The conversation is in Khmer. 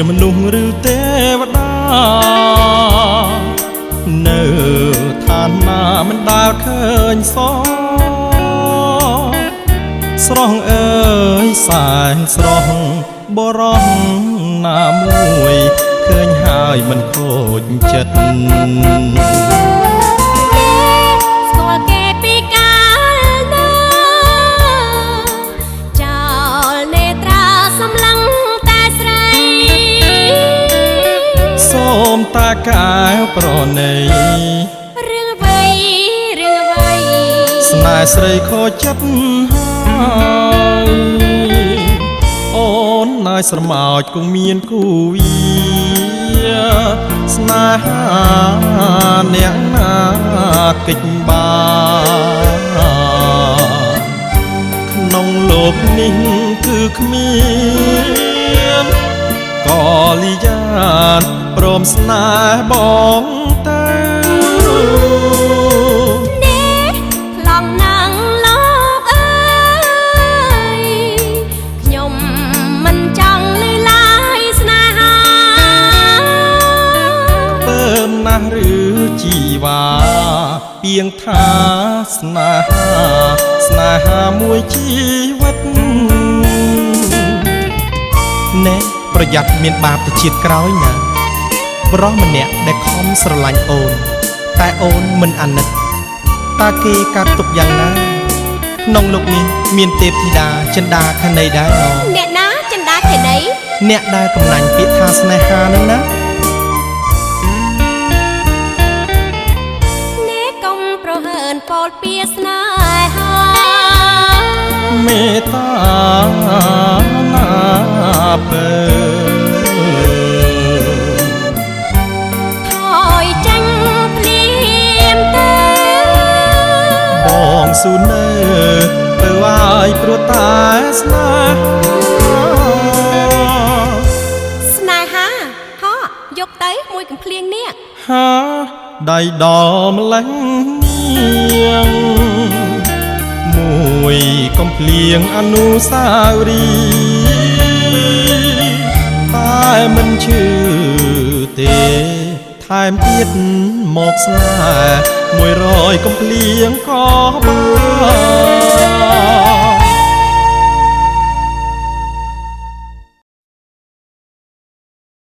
មនុស្សឬទេវតានៅឋានណាមិនដែលឃើញសស្រស់អើយសែនស្រស់បរោះណាមួយឃើញហើយមិនខូចចិត្តស្គាល់គេពីកាលណាចោលនេត្រាសម្លឹងតែស្រីសូមតាកែវប្រណីរឿងអ្វីស្នេហ៍ស្រីខូចចិត្តហើយអូនណាយស្រមោចគង់មានគូវាស្នេហាអ្នកណាកិច្ចបានក្នុងលោកនេះគឺគ្មានក៏លីយ៉ានព្រមស្នេហ៍បងទៅឬជីវ៉ាពីងថាស្នេហាមួយជីវិតណែប្រយ័ត្នមានបាបទៅជាតិក្រោយណាប្រុសម្នាក់ដែលខំស្រឡាញ់អូនតែអូនមិនអាណិតតើគេកាត់ទុកយ៉ាងណាក្នុងលោកនេះមានទេពធីតាចិន្តាខណីដែរអ្នកណាចិន្តាខណីអ្នកដែលកំណាញ់ពាក្យថាស្នេហានឹងណាពោលពីស្នេហាមេត្តាណាពើថយចាញ់ភ្លាមទៅបងស៊ូនៅទៅឲ្យព្រោះតែស្នេហាហោយកទៅមួយកំភ្លៀងនេះហាដៃដល់ម្លេះមួយកំភ្លៀងអនុស្សាវរីយ៍តែមិនឈឺទេថែមទៀតមកស្នេហ៍100កំភ្លៀងក៏បាន